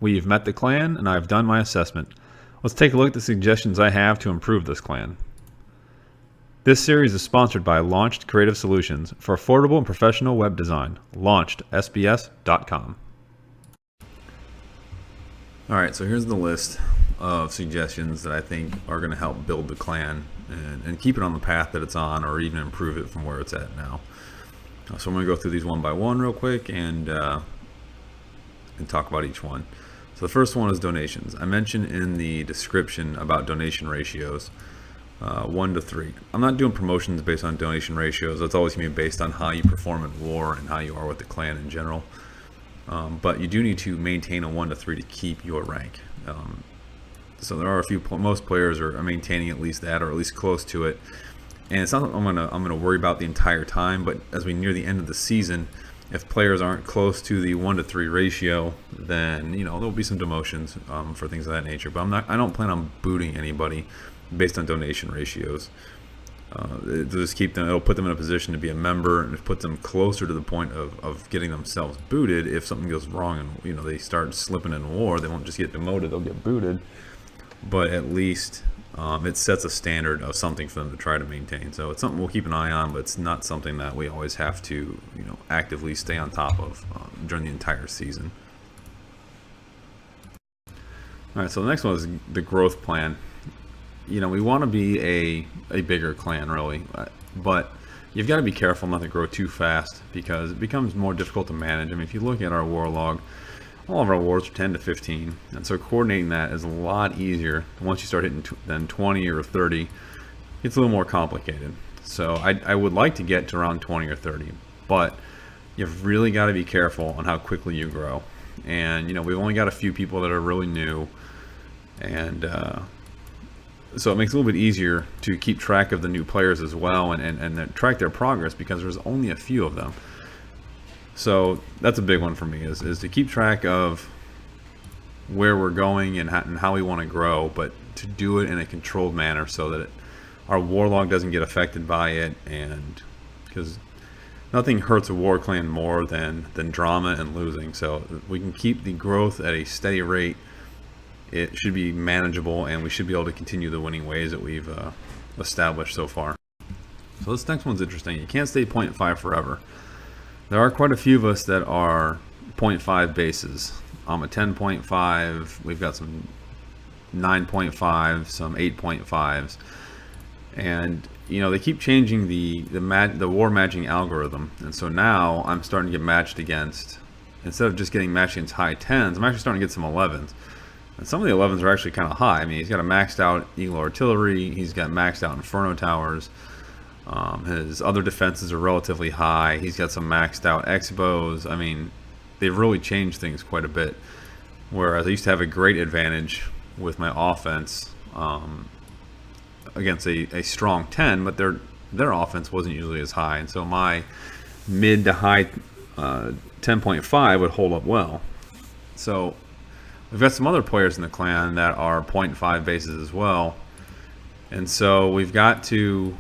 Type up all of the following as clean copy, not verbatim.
We've met the clan, and I've done my assessment. Let's take a look at the suggestions I have to improve this clan. This series is sponsored by Launched Creative Solutions for affordable and professional web design. LaunchdSBS.com. Alright, so here's the list of suggestions that I think are going to help build the clan and keep it on the path that it's on, or even improve it from where it's at now. So I'm going to go through these one by one real quick and talk about each one. So the first one is donations. I mentioned in the description about donation ratios, 1 to 3. I'm not doing promotions based on donation ratios. That's always going to be based on how you perform in war and how you are with the clan in general. But you do need to maintain a 1 to 3 to keep your rank. So there are a few, most players are maintaining at least that, or at least close to it. And it's not something I'm gonna worry about the entire time, but as we near the end of the season, if players aren't close to the 1 to 3 ratio, then there'll be some demotions for things of that nature. But I don't plan on booting anybody based on donation ratios. It'll just keep them. It'll put them in a position to be a member, and it puts them closer to the point of getting themselves booted if something goes wrong and they start slipping in war. They won't just get demoted; they'll get booted. But at least it sets a standard of something for them to try to maintain. So it's something we'll keep an eye on, but it's not something that we always have to actively stay on top of during the entire season. All right, so the next one is the growth plan. We want to be a bigger clan, really, but you've got to be careful not to grow too fast, because it becomes more difficult to manage. If you look at our war log, all of our wars are 10 to 15, and so coordinating that is a lot easier. Once you start hitting then 20 or 30, it's a little more complicated. So I would like to get to around 20 or 30, but you've really got to be careful on how quickly you grow. And we've only got a few people that are really new, and so it makes it a little bit easier to keep track of the new players as well, and track their progress, because there's only a few of them. So that's a big one for me, is to keep track of where we're going and how we want to grow, but to do it in a controlled manner so that our war log doesn't get affected by it. And because nothing hurts a war clan more than drama and losing. So if we can keep the growth at a steady rate, it should be manageable, and we should be able to continue the winning ways that we've established so far. So this next one's interesting. You can't stay 0.5 forever. There are quite a few of us that are 0.5 bases. I'm a 10.5. We've got some 9.5, some 8.5s, and they keep changing the war matching algorithm. And so now I'm starting to get matched against, instead of just getting matched against high 10s, I'm actually starting to get some 11s. And some of the 11s are actually kind of high. He's got a maxed out Eagle Artillery. He's got maxed out Inferno Towers. His other defenses are relatively high. He's got some maxed out X-bows. They've really changed things quite a bit. Whereas I used to have a great advantage with my offense against a strong 10, but their offense wasn't usually as high. And so my mid to high 10.5 would hold up well. So we've got some other players in the clan that are 0.5 bases as well. And so we've got to...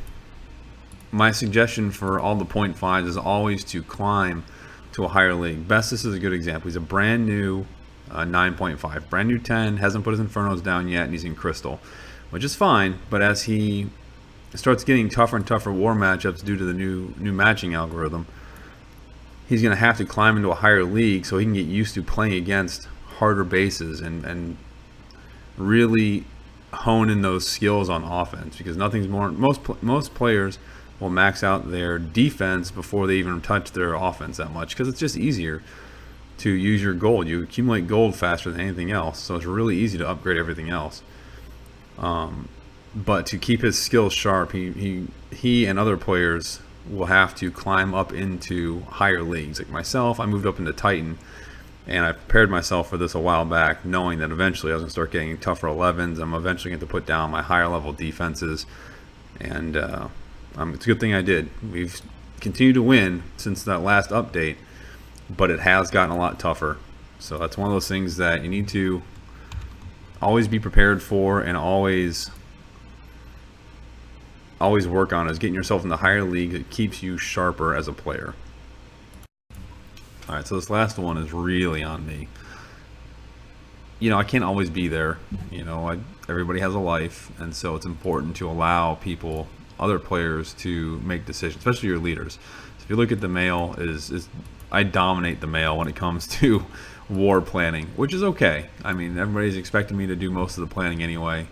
My suggestion for all the 0.5s is always to climb to a higher league. Bestis is a good example. He's a brand new 9.5. Brand new 10, hasn't put his Infernos down yet, and he's in Crystal, which is fine. But as he starts getting tougher and tougher war matchups due to the new matching algorithm, he's going to have to climb into a higher league so he can get used to playing against harder bases and really hone in those skills on offense, because nothing's more... Most players will max out their defense before they even touch their offense that much, because it's just easier to use your gold. You accumulate gold faster than anything else, so it's really easy to upgrade everything else. But to keep his skills sharp, he and other players will have to climb up into higher leagues. Like myself, I moved up into Titan, and I prepared myself for this a while back, knowing that eventually I was going to start getting tougher 11s. I'm eventually going to put down my higher level defenses, and it's a good thing I did. We've continued to win since that last update, but it has gotten a lot tougher. So that's one of those things that you need to always be prepared for, and always work on, is getting yourself in the higher league that keeps you sharper as a player. Alright, so this last one is really on me. I can't always be there. Everybody has a life, and so it's important to allow people, other players, to make decisions, especially your leaders. So if you look at the mail, I dominate the mail when it comes to war planning, which is okay. I mean, everybody's expecting me to do most of the planning anyway.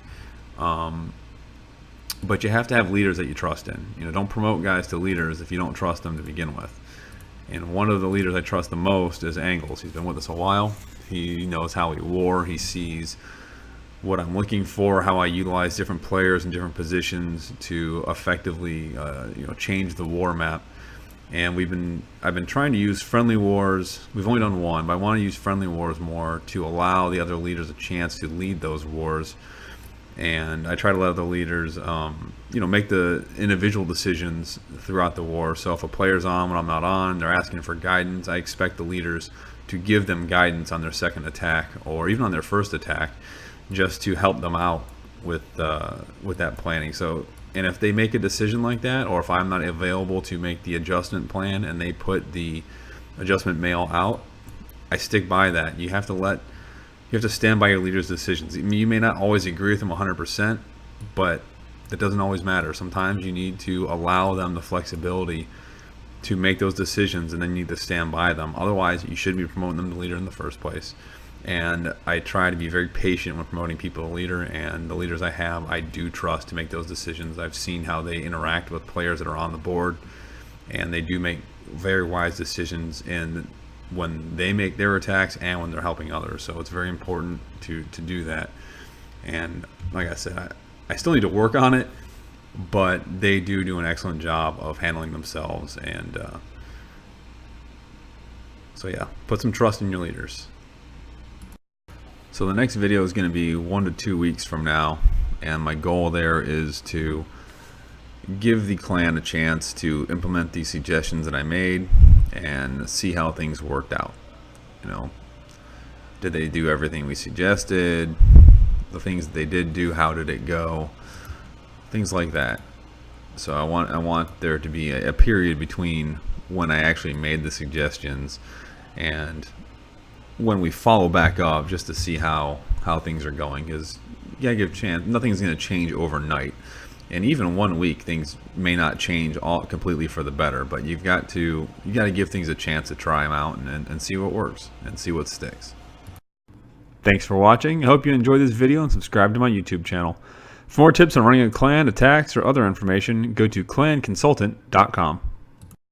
But you have to have leaders that you trust in. Don't promote guys to leaders if you don't trust them to begin with. And one of the leaders I trust the most is Angles. He's been with us a while. He knows how we war. He sees what I'm looking for, how I utilize different players in different positions to effectively, change the war map. And I've been trying to use friendly wars. We've only done one, but I want to use friendly wars more to allow the other leaders a chance to lead those wars. And I try to let the leaders, make the individual decisions throughout the war. So if a player's on when I'm not on, they're asking for guidance, I expect the leaders to give them guidance on their second attack or even on their first attack, just to help them out with that planning. So, and if they make a decision like that, or if I'm not available to make the adjustment plan and they put the adjustment mail out, I stick by that. You have to stand by your leader's decisions. You may not always agree with them 100%, but that doesn't always matter. Sometimes you need to allow them the flexibility to make those decisions, and then you need to stand by them. Otherwise, you shouldn't be promoting them to leader in the first place. And I try to be very patient when promoting people to leader, and the leaders I have, I do trust to make those decisions. I've seen how they interact with players that are on the board, and they do make very wise decisions when they make their attacks and when they're helping others. So it's very important to do that. And like I said, I still need to work on it, but they do an excellent job of handling themselves. And so yeah, put some trust in your leaders. So the next video is going to be 1 to 2 weeks from now, and my goal there is to give the clan a chance to implement these suggestions that I made and see how things worked out. Did they do everything we suggested? The things that they did do, how did it go? Things like that. So I want there to be a period between when I actually made the suggestions and when we follow back up, just to see how things are going. Because you gotta give a chance. Nothing's going to change overnight, and even 1 week things may not change all completely for the better. But you got to give things a chance to try them out and see what works and see what sticks. Thanks for watching. I hope you enjoyed this video and subscribe to my YouTube channel. For more tips on running a clan, attacks, or other information, go to clanconsultant.com.